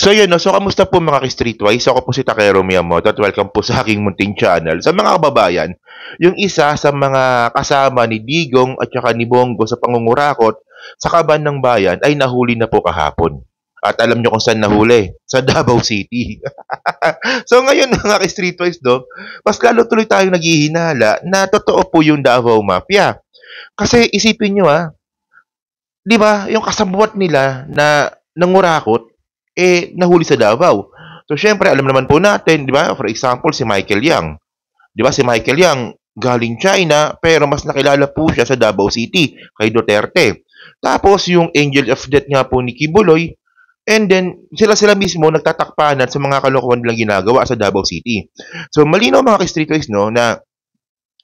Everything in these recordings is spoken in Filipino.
So yun, no? So kamusta po mga ka-Streetwise? Ako po si Takero Miyamoto at welcome po sa aking munting channel. Sa mga kababayan, yung isa sa mga kasama ni Digong at saka ni Bongo sa pangungurakot sa kaban ng bayan ay nahuli na po kahapon. At alam nyo kung saan nahuli? Sa Davao City. So ngayon mga ka-Streetwise, no? Mas lalo tuloy tayong naghihinala na totoo po yung Davao Mafia. Kasi isipin nyo 'di ba, yung kasabwat nila na nangurakot, nahuli sa Davao. So, siyempre alam naman po natin, 'di ba, for example, si Michael Yang. 'Di ba, si Michael Yang galing China, pero mas nakilala po siya sa Davao City, kay Duterte. Tapos, yung Angel of Death nga po ni Kibuloy, and then, sila-sila mismo nagtatakpanan sa mga kalokohan nilang ginagawa sa Davao City. So, malinaw mga ka-Streetwise, no, na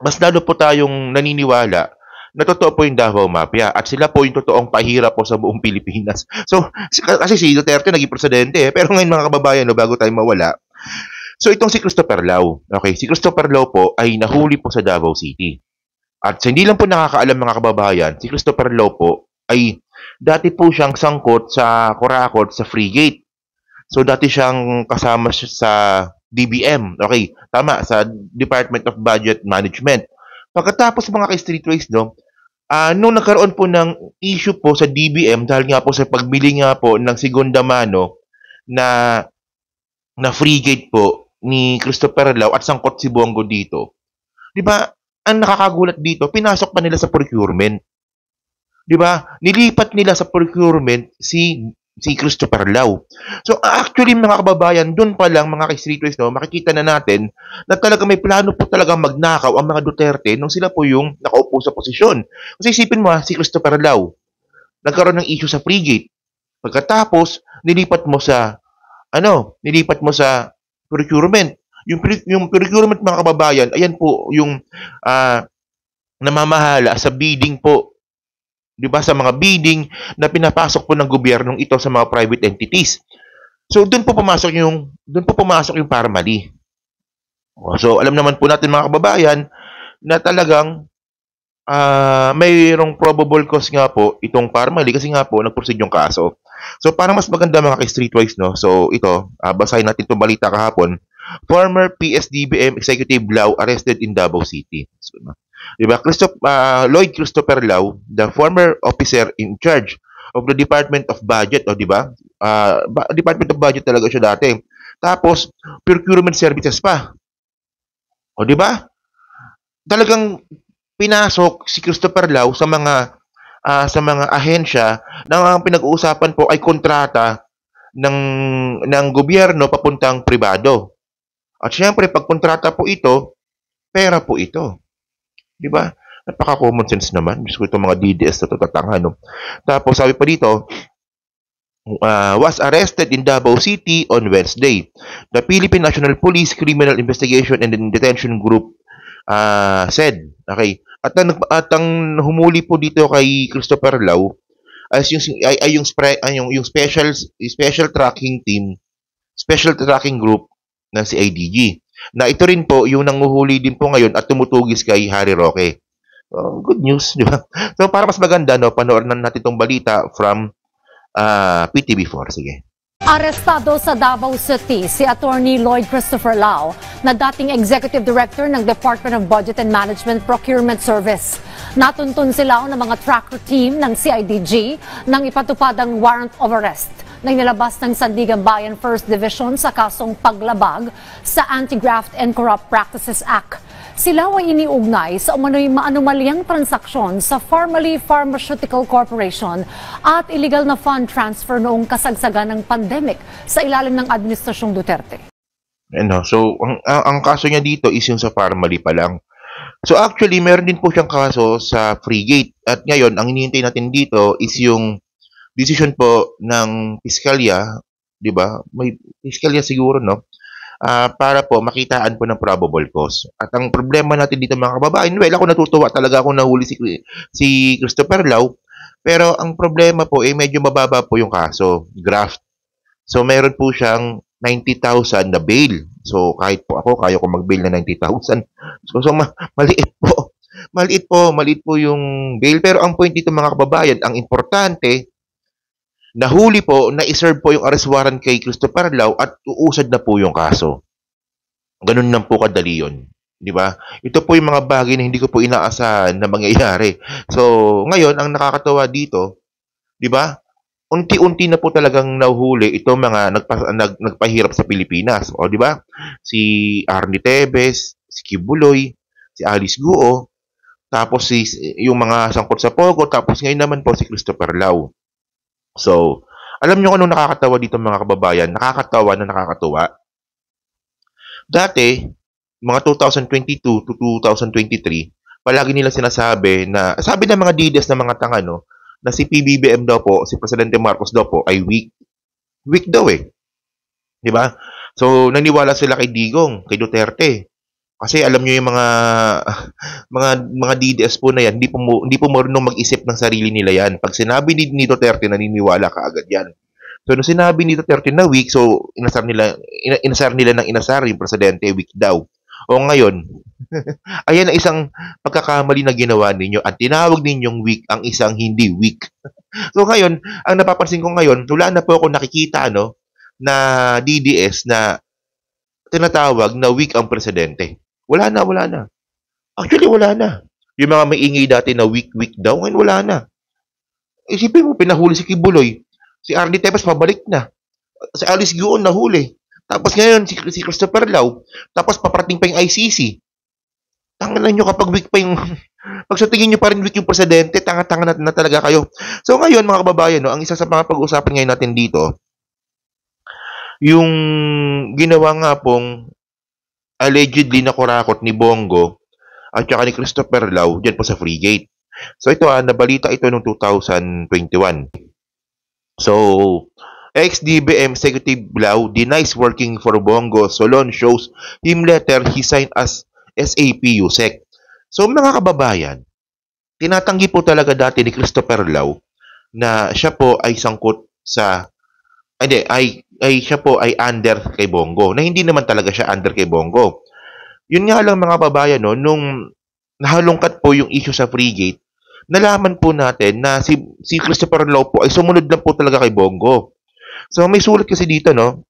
mas lalo po tayong naniniwala na totoo po yung Davao Mafia at sila po yung totoong pahirap po sa buong Pilipinas. So, kasi si Duterte naging presidente pero ngayon mga kababayan, no, bago tayo mawala. So, itong si Christopher Lau. Okay, si Christopher Lau po ay nahuli po sa Davao City. At sa hindi lang po nakakaalam mga kababayan, si Christopher Lau po ay dati po siyang sangkot sa kurakot sa Frigate. So, dati siyang kasama sa DBM. Okay, tama, sa Department of Budget Management. Pagkatapos mga ka-Streetwise, no, nung nagkaroon po ng issue po sa DBM dahil nga po sa pagbili nga po ng segunda mano na frigate po ni Christopher Lau at sangkot si Bongo dito. 'Di ba? Ang nakakagulat dito, pinasok pa nila sa procurement. 'Di ba? Nilipat nila sa procurement si Christopher Lau. So actually mga kababayan, doon pa lang mga ka-Streetwise, no, makikita na natin na talaga may plano po talaga magnakaw ang mga Duterte nung sila po yung nakaupo sa posisyon. Kasi isipin mo si Christopher Lau, nagkaroon ng issue sa frigate. Pagkatapos, nilipat mo sa procurement. Yung procurement mga kababayan, ayan po yung namamahala sa bidding po. 'Di ba, sa mga bidding na pinapasok po ng gobyernong ito sa mga private entities. So doon po pumasok yung Parmali. So alam naman po natin mga kababayan na talagang mayroong probable cause nga po itong Parmali kasi nga po nag-proceed yung kaso. So para mas maganda mga ka-Streetwise, no. So ito, basahin natin 'tong balita kahapon. Former PSDBM Executive Lau arrested in Davao City. So, diba? Lloyd Christopher Lau, the former officer in charge of the Department of Budget, o diba? Department of Budget talaga siya dati. Tapos, procurement services pa. O diba? Talagang pinasok si Christopher Lau sa mga ahensya na ang pinag-uusapan po ay kontrata ng gobyerno papuntang pribado. At syempre, pag kontrata po ito, pera po ito. Di ba? Napaka-common sense naman. Diyos ko itong mga DDS na tatatanga, no? Tapos sabi pa dito, was arrested in Davao City on Wednesday. The Philippine National Police Criminal Investigation and Detention Group said, okay, at ang humuli po dito kay Christopher Lau ay yung special tracking team, special tracking group ng CIDG. Na ito rin po yung nanguhuli din po ngayon at tumutugis kay Harry Roque. Good news, di ba? So para mas maganda, no, panoorin natin itong balita from PTV4. Sige. Arestado sa Davao City si Attorney Lloyd Christopher Lau na dating Executive Director ng Department of Budget and Management Procurement Service. Natuntun si Lau ng mga tracker team ng CIDG nang ipatupad ang warrant of arrest na inilabas ng Sandigan Bayan 1st Division sa kasong paglabag sa Anti-Graft and Corrupt Practices Act. Sila ay iniugnay sa umano'y maanumalyang transaksyon sa Parmali Pharmaceutical Corporation at illegal na fund transfer noong kasagsagan ng pandemic sa ilalim ng Administrasyong Duterte. So, ang kaso niya dito is yung sa Parmali pa lang. So actually, meron din po siyang kaso sa Frigate. At ngayon, ang hinihintay natin dito is yung decision po ng piskalya, 'di ba? May piskalya siguro, no? Para po makitaan po ng probable cause. At ang problema natin dito mga kababayan, well, ako natutuwa talaga ako nahuli si Christopher Lau, pero ang problema po medyo mababa po yung kaso, graft. So meron po siyang 90,000 na bail. So kahit po ako, kaya ko mag-bail na 90,000. So maliit po. Maliit po yung bail. Pero ang point dito mga kababayan, ang importante, Nahuli po, na-iserve po yung arrest warrant kay Christopher Lau at uusad na po yung kaso. Ganun lang po kadali yun. Di ba? Ito po yung mga bagay na hindi ko po inaasahan na mangyayari. So, ngayon, ang nakakatawa dito, di ba? Unti-unti na po talagang nahuhuli itong mga nagpahirap sa Pilipinas. O, di ba? Si Arnie Tevez, si Kibuloy, si Alice Guo, tapos yung mga sangkot sa Pogo, tapos ngayon naman po si Christopher Lau. So, alam nyo kung anong nakakatawa dito mga kababayan? Nakakatawa na nakakatuwa. Dati, mga 2022 to 2023, palagi nila sinasabi na, sabi ng mga DDS na mga tanga, no, na si PBBM daw po, si Presidente Marcos daw po ay weak. Weak daw eh. Di ba? So, naniwala sila kay Digong, kay Duterte. Kasi alam niyo yung mga mga DDS po na yan, hindi po marunong mag-isip ng sarili nila yan. Pag sinabi ni Duterte, naniniwala ka agad yan. So, nung sinabi ni Duterte na weak, so inasar nila ng inasar yung presidente, weak daw. O ngayon, ayan na isang pagkakamali na ginawa ninyo at tinawag ninyong weak ang isang hindi weak. So ngayon, ang napapansin ko ngayon, wala na po ako nakikita na DDS na tinatawag na weak ang presidente. Wala na, wala na. Actually, wala na. Yung mga maingay dati na weak daw, ngayon wala na. Isipin mo, pinahuli si Kibuloy. Si Arnie Tevez, pabalik na. Si Alice Guon, nahuli. Tapos ngayon, si Christopher Lau. Tapos paparating pa yung ICC. Tangan nyo kapag weak pa yung... Pag sa tingin nyo pa rin weak yung presidente, tanga-tanga na talaga kayo. So ngayon, mga kababayan, no, ang isa sa mga pag-uusapan ngayon natin dito, yung ginawa nga pong allegedly na kurakot ni Bongo at saka ni Christopher Lau dyan po sa Frigate. So ito nabalita ito noong 2021. So, ex-DBM Executive Lau denies working for Bongo. Solon shows him letter he signed as SAP USEC. So mga kababayan, tinatanggi po talaga dati ni Christopher Lau na siya po ay sangkot sa siya po ay under kay Bongo, na hindi naman talaga siya under kay Bongo. Yun nga lang mga kababayan, no, nung nahalungkat po yung issue sa Frigate, nalaman po natin na si Christopher Lau po ay sumunod lang po talaga kay Bongo. So may sulat kasi dito, no?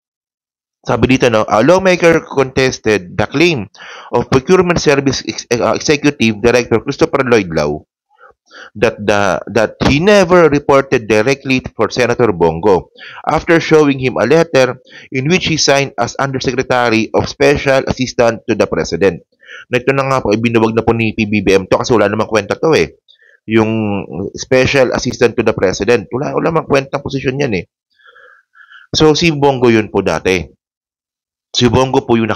Sabi dito, no, a lawmaker contested the claim of Procurement Service Executive Director Christopher Lloyd Lau that he never reported directly for Senator Bongo after showing him a letter in which he signed as Undersecretary of Special Assistant to the President. Na ito na nga po, ibinuwag na po ni PBBM to kasi wala namang kwenta to eh. Yung Special Assistant to the President, wala namang kwenta posisyon yan eh. So si Bongo yun po dati. Si Bongo po yung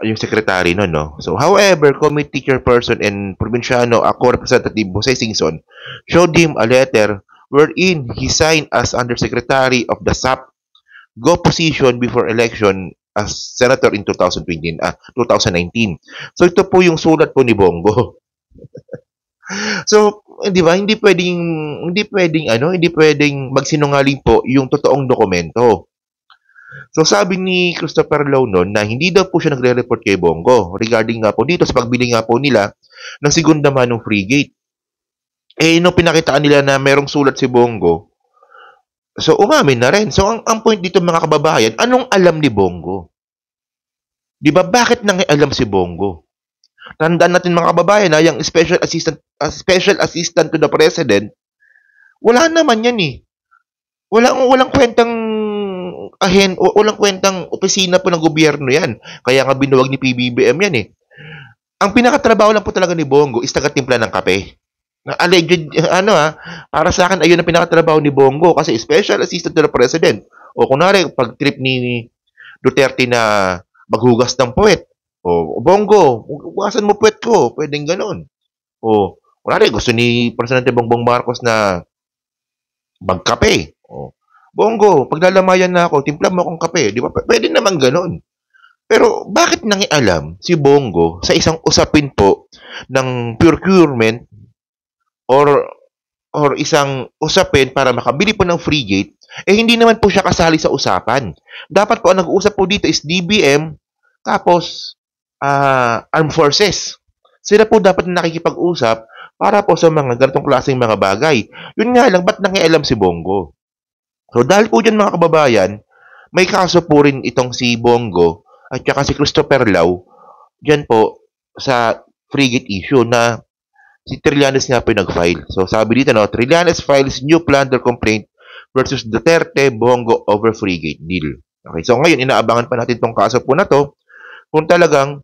yung secretary no, no. So, however, committee chairperson and Provinciano Ako Representative Jose Singson showed him a letter wherein he signed as Undersecretary of the SAP Go position before election as Senator in 2019. So, ito po yung sulat po ni Bongo. So, di ba, hindi pwedeng magsinungaling po yung totoong dokumento. So sabi ni Christopher Lau noon na hindi daw po siya nagre-report kay Bongo regarding nga po dito sa pagbili nga po nila ng segunda manong Frigate. Eh, nung pinakitaan nila na merong sulat si Bongo, so umamin na rin. So ang point dito mga kababayan, anong alam ni Bongo? Di ba bakit nang alam si Bongo? Tandaan natin mga kababayan na yung special assistant to the president, wala naman yan eh. Walang kwentang opisina po ng gobyerno yan. Kaya nga binuwag ni PBBM yan eh. Ang pinakatrabaho lang po talaga ni Bongo is taga-timpla ng kape. Alleged, para sa akin, ayun ang pinakatrabaho ni Bongo kasi special assistant to the president. O kunwari, pag trip ni Duterte na maghugas ng puwet. O, Bongo, hugasan mo puwet ko. Pwedeng ganon. O, kunwari, gusto ni Presidente Bongbong Marcos na magkape. O, Bongo, paglalamayan na ako, timpla mo akong kape. Di ba? Pwede naman ganon. Pero bakit nangialam si Bongo sa isang usapin po ng procurement or isang usapin para makabili po ng Frigate, eh hindi naman po siya kasali sa usapan. Dapat po ang nag-uusap po dito is DBM tapos Armed Forces. Sila po dapat na nakikipag-usap para po sa mga ganitong klaseng mga bagay. Yun nga lang, ba't nangialam si Bongo? So dahil po dyan mga kababayan, may kaso po rin itong si Bongo at saka si Christopher Lau dyan po sa frigate issue na si Trillanes nga po yung nag-file. So sabi dito, no, Trillanes files new plunder complaint versus Duterte Bongo over frigate deal. Okay, so ngayon inaabangan pa natin tong kaso po na to kung talagang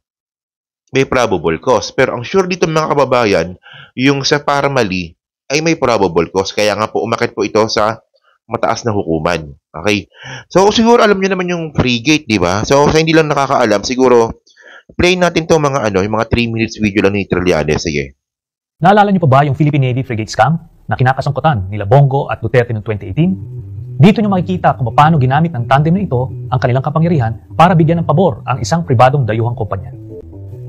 may probable cause. Pero ang sure dito mga kababayan, yung sa Parmali ay may probable cause. Kaya nga po umakit po ito sa mataas na hukuman. Okay? So siguro alam niyo naman yung frigate, di ba? So sa hindi lang nakakaalam, siguro play natin to mga yung mga 3 minutes video lang ni Trillanes. Sige. Naalala niyo pa ba yung Philippine Navy frigate scam na kinakasangkutan nila Bongo at Duterte noong 2018? Dito niyo makikita kung paano ginamit ng tandem na ito ang kanilang kapangyarihan para bigyan ng pabor ang isang pribadong dayuhang kumpanya.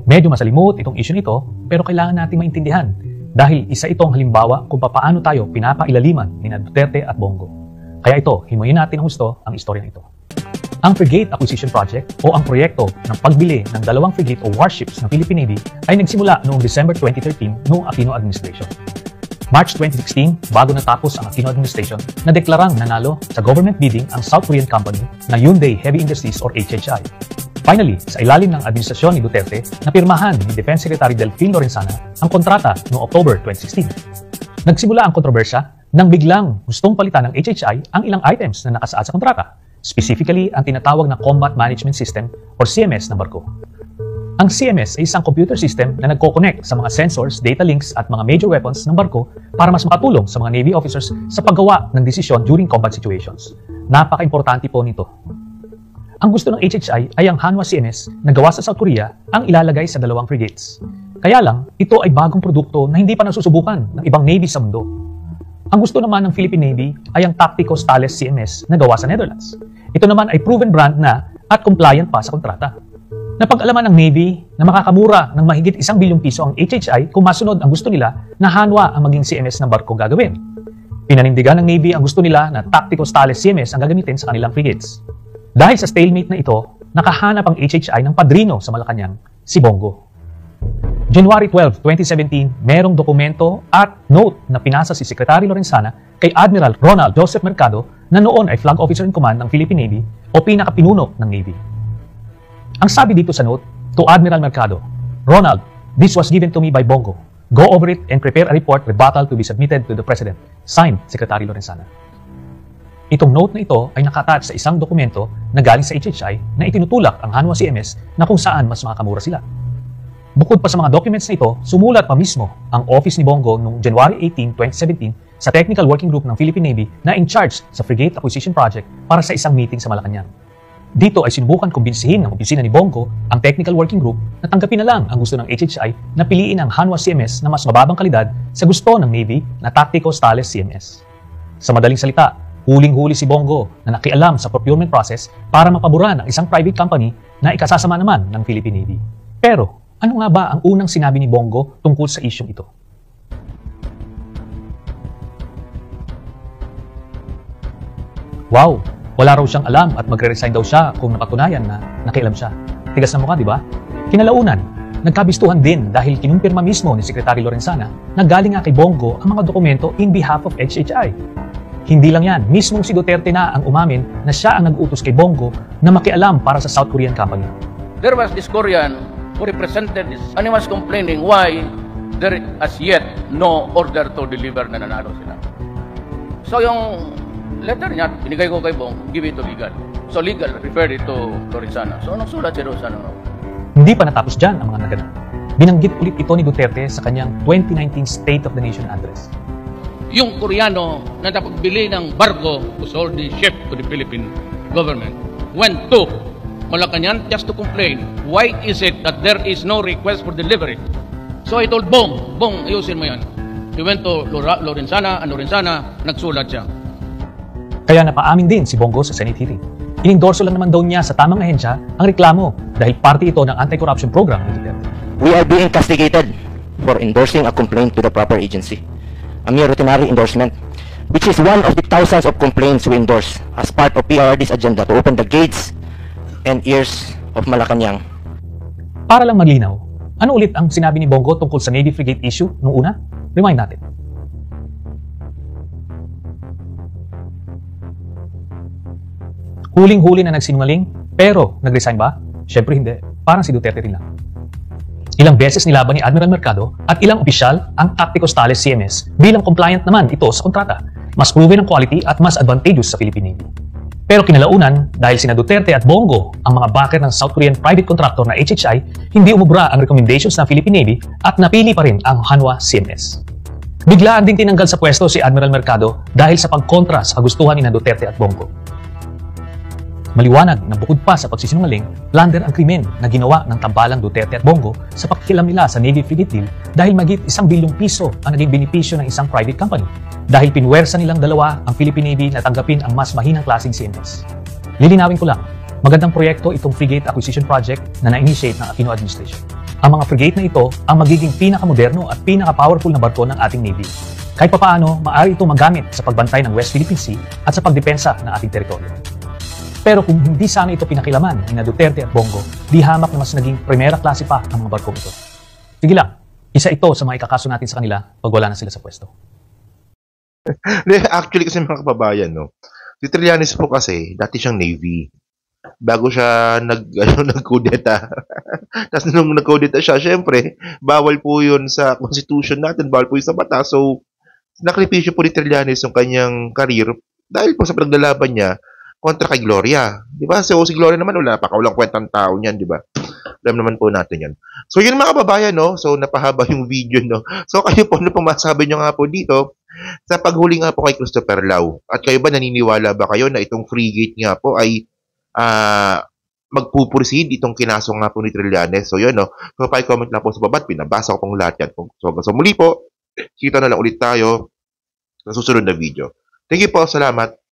Medyo masalimot itong issue nito, pero kailangan nating maintindihan dahil isa itong halimbawa kung paano tayo pinapailaliman ni Duterte at Bongo. Kaya ito, himuyin natin ang gusto ang istorya nito. Ang Frigate Acquisition Project o ang proyekto ng pagbili ng 2 frigate o warships ng Philippine Navy ay nagsimula noong December 2013 noong Aquino administration. March 2016, bago natapos ang Aquino administration, nadeklarang nanalo sa government bidding ang South Korean company na Hyundai Heavy Industries or HHI. Finally, sa ilalim ng administrasyon ni Duterte, napirmahan ni Defense Secretary Delfin Lorenzana ang kontrata noong October 2016. Nagsimula ang kontrobersya nang biglang gustong palitan ng HHI ang ilang items na nakasaad sa kontrata, specifically ang tinatawag na Combat Management System or CMS ng barko. Ang CMS ay isang computer system na nagko-connect sa mga sensors, data links at mga major weapons ng barko para mas makatulong sa mga Navy officers sa paggawa ng desisyon during combat situations. Napaka-importante po nito. Ang gusto ng HHI ay ang Hanwha CMS na gawa sa South Korea ang ilalagay sa 2 frigates. Kaya lang, ito ay bagong produkto na hindi pa nasusubukan ng ibang Navy sa mundo. Ang gusto naman ng Philippine Navy ay ang Tactico Thales CMS na gawa sa Netherlands. Ito naman ay proven brand na at compliant pa sa kontrata. Napag-alaman ng Navy na makakamura ng mahigit 1 bilyong piso ang HHI kung masunod ang gusto nila na Hanwha ang maging CMS ng barko gagawin. Pinanindigan ng Navy ang gusto nila na Tactico Thales CMS ang gagamitin sa kanilang frigates. Dahil sa stalemate na ito, nakahanap ang HHI ng padrino sa Malacanang, si Bongo. January 12, 2017, merong dokumento at note na pinasa si Secretary Lorenzana kay Admiral Ronald Joseph Mercado na noon ay Flag Officer in Command ng Philippine Navy o pinakapinuno ng Navy. Ang sabi dito sa note, to Admiral Mercado, Ronald, this was given to me by Bongo. Go over it and prepare a report rebuttal to be submitted to the President. Signed, Secretary Lorenzana. Itong note na ito ay nakatouch sa isang dokumento na galing sa HHI na itinutulak ang Hanwha CMS na kung saan mas makakamura sila. Bukod pa sa mga documents na ito, sumulat pa mismo ang office ni Bongo noong January 18, 2017 sa Technical Working Group ng Philippine Navy na in charge sa Frigate Acquisition Project para sa isang meeting sa Malacanang. Dito ay sinubukan kumbinsihin ng opisina ni Bongo ang Technical Working Group na tanggapin na lang ang gusto ng HHI na piliin ang Hanwha CMS na mas mababang kalidad sa gusto ng Navy na Tactico Thales CMS. Sa madaling salita, huling-huli si Bongo na nakialam sa procurement process para mapabura ng isang private company na ikasasama naman ng Philippine Navy. Pero, ano nga ba ang unang sinabi ni Bongo tungkol sa isyong ito? Wow! Wala raw siyang alam at magre-resign daw siya kung napatunayan na nakialam siya. Tigas na mukha, di ba? Kinalaunan, nagkabistuhan din dahil kinumpirma mismo ni Secretary Lorenzana na galing nga kay Bongo ang mga dokumento in behalf of HHI. Hindi lang yan, mismong si Duterte na ang umamin na siya ang nag-utos kay Bongo na makialam para sa South Korean company. There was this Korean who represented this and he was complaining why there is as yet no order to deliver na nanalo sila. So yung letter niya, binigay ko kay Bong, give it to legal. So legal, referred it to Lorenzana. So nagsulat si Lorenzana. Hindi pa natapos dyan ang mga naganap. Binanggit ulit ito ni Duterte sa kanyang 2019 State of the Nation Address. Yung Koreano na napagbili ng barko who sold the ship to the Philippine government went to Malacanang just to complain. Why is it that there is no request for delivery? So I told Bong, ayusin mo yan. He went to Lorenzana, and Lorenzana, nagsulat siya. Kaya napaamin din si Bongo sa Senate hearing. Inendorso lang naman daw niya sa tamang ahensya ang reklamo dahil parte ito ng anti-corruption program ni Duterte. We are being castigated for endorsing a complaint to the proper agency. A mere routinary endorsement, which is one of the thousands of complaints we endorse as part of PRRD's agenda to open the gates and ears of Malacanang. Para lang maglinaw, ano ulit ang sinabi ni Bongo tungkol sa Navy frigate issue nung una? Rewind natin. Huling-huli na nagsinungaling, pero nag-resign ba? Syempre hindi. Parang si Duterte rin lang. Ilang beses nilaban ni Admiral Mercado at ilang opisyal ang Tacticos Tales CMS bilang compliant naman ito sa kontrata. Mas proven ang quality at mas advantageous sa Philippine Navy. Pero kinalaunan, dahil sina Duterte at Bongo ang mga backer ng South Korean private contractor na HHI, hindi umubra ang recommendations ng Philippine Navy at napili pa rin ang Hanwha CMS. Biglaan ding tinanggal sa pwesto si Admiral Mercado dahil sa pagkontra sa kagustuhan ni Duterte at Bongo. Maliwanag na bukod pa sa pagsisinungaling, blunder ang krimen na ginawa ng tambalang Duterte at Bongo sa pakikialam nila sa Navy frigate deal dahil mahigit 1 bilyong piso ang naging benepisyo ng isang private company dahil pinwersa nilang dalawa ang Philippine Navy na tanggapin ang mas mahinang klaseng CMS. Lilinawin ko lang, magandang proyekto itong frigate acquisition project na na-initiate ng Aquino administration. Ang mga frigate na ito ang magiging pinakamoderno at pinaka-powerful na barko ng ating Navy. Kahit papaano, maaari itong magamit sa pagbantay ng West Philippine Sea at sa pagdepensa ng ating teritoryo. Pero kung hindi sana ito pinakilaman ni Duterte at Bongo, di hamak na mas naging primera klase pa ang mga barkong ito. Sige lang, isa ito sa mga ikakaso natin sa kanila pag wala na sila sa pwesto. Actually kasi mga kababayan, no? Si Trillanes po kasi, dati siyang Navy. Bago siya nagkudeta. Tapos nung nagkudeta siya, syempre, bawal po yun sa constitution natin, bawal po yun sa batas. So, nakripisyo po ni Trillanes yung kanyang career dahil po sa pinaglalaban niya kontra kay Gloria. Di ba? So, si Gloria naman, wala pa kaulang kwentang tao niyan, di ba? Alam naman po natin yan. So, yun mga kababayan, no? So, napahaba yung video, no? So, kayo po, ano pong masabi nyo nga po dito sa paghuli nga po kay Christopher Lau? At kayo ba, naniniwala ba kayo na itong frigate nga po ay magpuproceed itong kinaso nga po ni Trillanes? So, yun, no? So, pa-comment lang po sa baba at pinabasa ko pong lahat yan. So, muli po, kita na lang ulit tayo sa susunod na video. Thank you po, salamat.